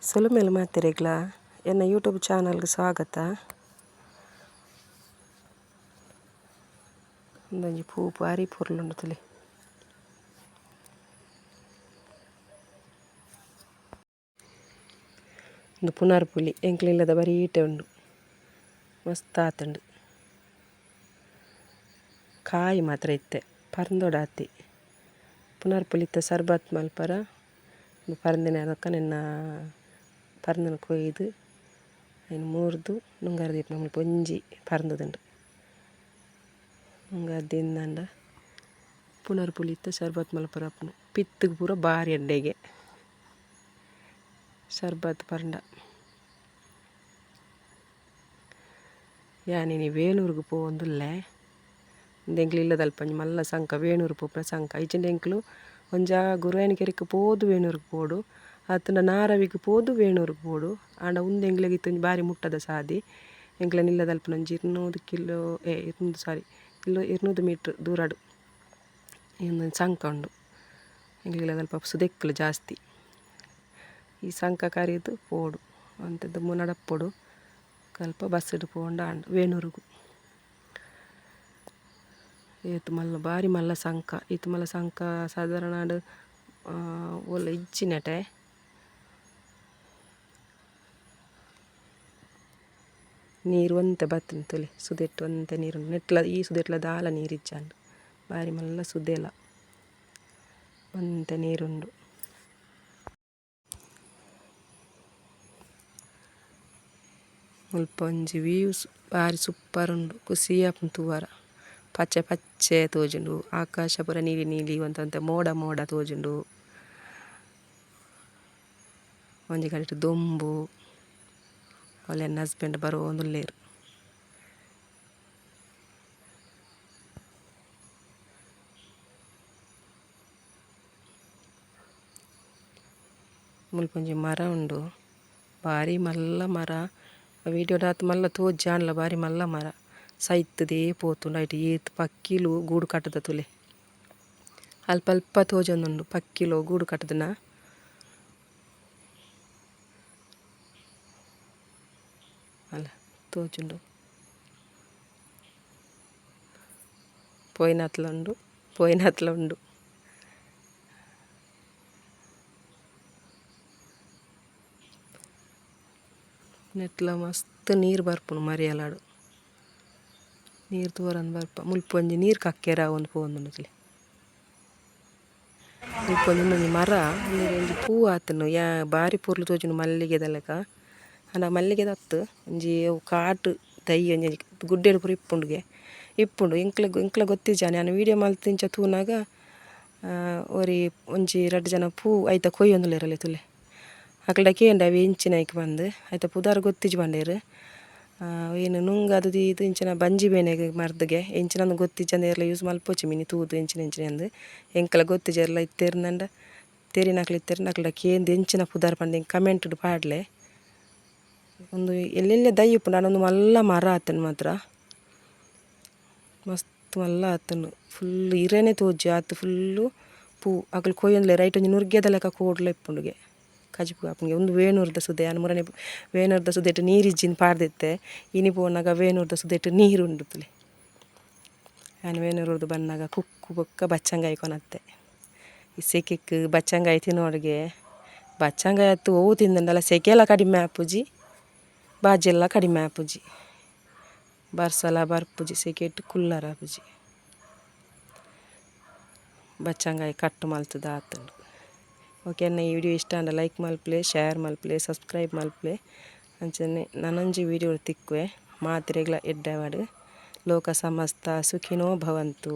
ಸುಲುಮೇಲು ಮಾತೆರೆಗ್ಲ ಎನ್ನ ಯೂಟ್ಯೂಬ್ ಚಾನಲ್ಗೆ ಸ್ವಾಗತ. ಒಂದೊಂಜಿ ಪೂ ಬಾರಿ ಪೊರ್ಲುಂಡು ತುಲೆ. ಒಂದು ಪುನರ್ ಪುಲಿ ಎಂಕ್ಲಿಲ್ಲದ ಬರೀಟೆ ಉಂಡು, ಮಸ್ತ್ ಆತುಂಡು. ಕಾಯಿ ಮಾತ್ರ ಇತ್ತೆ ಪರ್ಂದೊಡಾತಿ. ಪುನರ್ ಪುಲಿತ್ತ ಸರ್ಬತ್ ಮಲ್ಪರ ಪರಂದಿನ ಅದಕ್ಕ ನಿನ್ನ ಪರಂದನ ಕೊಯ್ದು അതിന് ಮೂರ್ದು ನುಂಗಾರ ದೀಪ നമ്മൾ പൊഞ്ചി പരന്നതുണ്ട് ನುಂಗಾರ ದಿನಂಡ ಪುನರ್ ಪುಲಿತ್ತ ಶರ್ಬತ್ ಮಲ್ಪರಪ್ಪನು ಪಿತ್ತಿಗೆ ಪೂರ ಬಾರಿ ಅಡ್ಡೆಗೆ ಶರ್ಬತ್ ಪರಂಡ ಯಾನಿನಿ ವೇಣೂರ್ಗೆ ಪೋಂದುಲ್ಲೆ ಎಂಕ್ಲು ಇಲ್ಲದಲ್ಪಂಜಿ ಮಲ್ಲ ಸಂಕ ವೇಣೂರು ಪೋಪುನ ಸಂಕ ಐಚಿಂಡ ಎಂಕ್ಲು ಒಂಜ ಗುರುವಾಯನಕೆರೆಗೆ ಪೋದು ವೇಣೂರ್ಗೆ ಪೋಡು ಅತ್ತಂಡ ನಾರವಿಗೆ ಪೋದು ವೇಣೂರ್ಗೆ ಪೋಡು ಆಂಡ ಉಂದು ಎಂಕ್ಲೆಗೆ ಇತ್ತೊಂಜಿ ಬಾರಿ ಮುಟ್ಟದ ಸಾದಿ ಎಂಕ್ಲೆನ ಇಲ್ಲದಲ್ಪನ ಒಂಜಿ 200 ಮೀಟ್ರ್ ದೂರಡು ಇನ್ನೊಂದು ಸಂಕ ಉಂಡು ಎಂಕ್ಲಿಲ್ಲದಲ್ಪ ಸುದೆಕ್ಕಲು ಜಾಸ್ತಿ ಈ ಸಂಕ ಕರಿದು ಪೋಡು ಅಂಥದ್ದು ಮುನ್ನಡಪ್ಪೊಡು ಕಲ್ಪ ಬಸ್ಸಿಡು ಪೋಂಡ ಆಂಡು ವೇಣೂರುಗು ಏತು ಮಲ್ಲ ಬಾರಿ ಮಲ್ಲ ಸಂಕ ಈತು ಮಲ್ಲ ಸಂಕ ಸಾಧಾರಣ ಒಲ್ಲ ಇಜ್ಜಿನಟೆ ನೀರು ಒಂತೆ ಬತ್ತನ ತೊಲೆ ಸುದೆಟ್ಟು ಒಂತೆ ನೀರು ನೆಟ್ಲ ಈ ಸುದೆಟ್ಲ ದಾಲ ನೀರು ಇಜ್ಜಾಂಡು ಬಾರಿ ಮಲ್ಲ ಸುದೆಲ ಒಂತೆ ನೀರುಂಡು. ಮುಲ್ಪ ಒಂಜಿ ವ್ಯೂಸ್ ಬಾರಿ ಸೂಪರ್ ಉಂಡು ಖುಷಿಯಾಪುಂಡು ತೂವರ ಪಚ್ಚೆ ಪಚ್ಚೆ ತೋಜುಂಡು ಆಕಾಶ ಪೂರ ನೀಲಿ ನೀಲಿ ಒಂತೆ ಮೋಡ ಮೋಡ ತೋಜುಂಡು ಒಂಜಿ ಕಡಿಟ್ ದೊಂಬು ಒಲೆ ನನ್ನ ಹಸ್ಬೆಂಡ್ ಬರೋಂದುಲ್ಲೇರು. ಮುಲ್ಪ ಒಂಜಿ ಮರ ಉಂಡು ಬಾರಿ ಮಲ್ಲ ಮರ ವಿಡಿಯೋಡಾತ್ ಮಲ್ಲ ತೋಜಾಂಡ್ಲ ಬಾರಿ ಮಲ್ಲ ಮರ ಸೈತದೇ ಪೋತುಂಡು ಐಟ್ ಏತ್ ಪಕ್ಕಿಲು ಗೂಡು ಕಟ್ಟದ ತುಲೆ ಅಲ್ಪ ಅಲ್ಪ ತೋಜೊಂದುಂಡು ಪಕ್ಕಿಲು ಗೂಡು ಕಟ್ಟದನ ಅಲ್ಲ ತೋಜುಂಡು ಪೋಯಿನತ್ಲ ಉಂಡು ನೆಟ್ಲ ಮಸ್ತ್ ನೀರು ಬರ್ಪುಂಡು ಮರಿಯಲಾಡು ನೀರು ತೋರನ್ನು ಬರ್ಪ ಮುಲ್ಪ ಒಂಜಿ ನೀರು ಕಕ್ಕೆರ ಒಂದು ಪೋಂದುಂಡು ಮುಲ್ಪ ಒಂಜಿ ಮರ ಒಂಜಿ ಪೂ ಆತನು ಬಾರಿ ಪೊರ್ಲು ತೋಜುಂಡು ಮಲ್ಲಿಗೆದಲಕ ಆಂಡ ಮಲ್ಲಿಗೆದ ಅತ್ತು ಒಂಜಿ ಕಾಟು ದೈ ಒಂಜಿ ಗುಡ್ಡೆಡು ಪೂರ ಇಪ್ಪುಂಡು ಎಂಕ್ಲ ಗೊತ್ತಿಜ್ಜಾನೆ ನಾನು ವೀಡಿಯೋ ಮಲ್ತಿಂಚ ತೂನಾಗ ಒರಿ ಒಂಜಿ 2 ಜನ ಪೂ ಐತ ಕೊಯ್ಯೊಂದುಲ್ಲೆರಲೆ ತುಲೆ ಅಕ್ಲ್ಡ ಕೇಂಡ ಅವು ಇಂಚಿನೈಕ್ ಬಂದು ಐತ ಪುದಾರ್ ಗೊತ್ತಿಜ್ಜಿ ಬಂಡೇರು ಏನು ನುಂಗದು ಇದು ಇಂಚಿನ ಬಂಜಿ ಬೇನೆಗೆ ಮರ್ದಗೆ ಎಂಚಿನಂದು ಗೊತ್ತಿಜ್ಜಂದು ಯೂಸ್ ಮಲ್ಪೋಚಿ ಮಿನಿ ತೂದು ಎಂಚಿನ ಎಂಚಿನಂದು ಎಂಕಲ ಗೊತ್ತಿಜ್ಜೆರ್ಲ ಇತ್ತೆರ್ನಂಡ ತೆರಿನಕ್ಲು ಇತ್ತೆರ್ನ ಅಕ್ಲ್ಡ ಕೇಂದು ಎಂಚಿನ ಪುದಾರ್ ಪಂಡ ಎಂಕ್ ಕಮೆಂಟ್ ಪಾಡ್ಲೆ ಒಂದು ಎಲ್ಲೆಲ್ಲೇ ದೈ ಉಪ್ಪುಂಡು ಆನೊಂದು ಮಲ್ಲ ಮರ ಆತನು ಮಾತ್ರ ಮಸ್ತ್ ಮಲ್ಲ ಆತನು ಫುಲ್ಲು ಇರೆನೆ ತೋಜಿ ಆತು ಫುಲ್ಲು ಪೂ ಅಕ್ಲು ಕೊಯ್ಯೊಂದುಲೆ ರೈಟ್ ಒಂಜಿ ನುರ್ಗೆದ ಲೆಕ್ಕ ಕೋಡ್ಲ ಇಪ್ಪುಂಡುಗೆ ಕಜಿಪು ಆಪುಂಗೆ ಒಂದು ವೇಣೂರ್ದ ಸುದೆ ಆನ ಮುರನೆ ವೇಣೂರ್ದ ಸುದೆಟ್ ನೀರಿಜ್ಜಿನ ಪಾಡ್ದಿತ್ತೆ ಇನಿ ಪೋನಾಗ ವೇಣೂರ್ದ ಸುದೆಟ್ ನೀರು ಉಂಡು ತುಲೆ ಆನ ವೇಣೂರ್ದು ಬನ್ನಾಗ ಕುಕ್ಕು ಬೊಕ್ಕ ಬಚ್ಚಂಗಾಯಿ ಕೊನತ್ತೆ ಈ ಸೆಕೆಕ್ ಬಚ್ಚಂಗಾಯಿ ತಿನ್ನೋಡಿಗೆ ಬಚ್ಚಂಗಾಯಿ ಅತ್ತು ಓವು ತಿಂದಂಡಲ್ಲ ಸೆಕೆ ಎಲ್ಲ ಕಡಿಮೆ ಆಪುಜಿ ಬಾಜಿ ಎಲ್ಲ ಕಡಿಮೆ ಆಪುಜಿ ಬರ್ಸಲ ಬರ್ಪುಜಿ ಸೆಕೆಟ್ ಕುಲ್ಲರ ಆಪುಜಿ ಬಚ್ಚಂಗಾಯಿ ಕಟ್ಟು ಮಲ್ತದ ಆತುಂಡು. ಓಕೆ ಈ ವಿಡಿಯೋ ಇಷ್ಟ ಅಂಡ ಲೈಕ್ ಮಲ್ಪ್ಲೆ ಶೇರ್ ಮಲ್ಪ್ಲೆ ಸಬ್ಸ್ಕ್ರೈಬ್ ಮಲ್ಪ್ಲೆ ಅಂಚನೆ ನನೊಂಜಿ ವಿಡಿಯೋ ತಿಕ್ಕುವೆ ಮಾತಿರೆಗ್ಲ ಎಡ್ಡೆವಾಡು ಲೋಕ ಸಮಸ್ತ ಸುಖಿನೋ ಭವಂತು.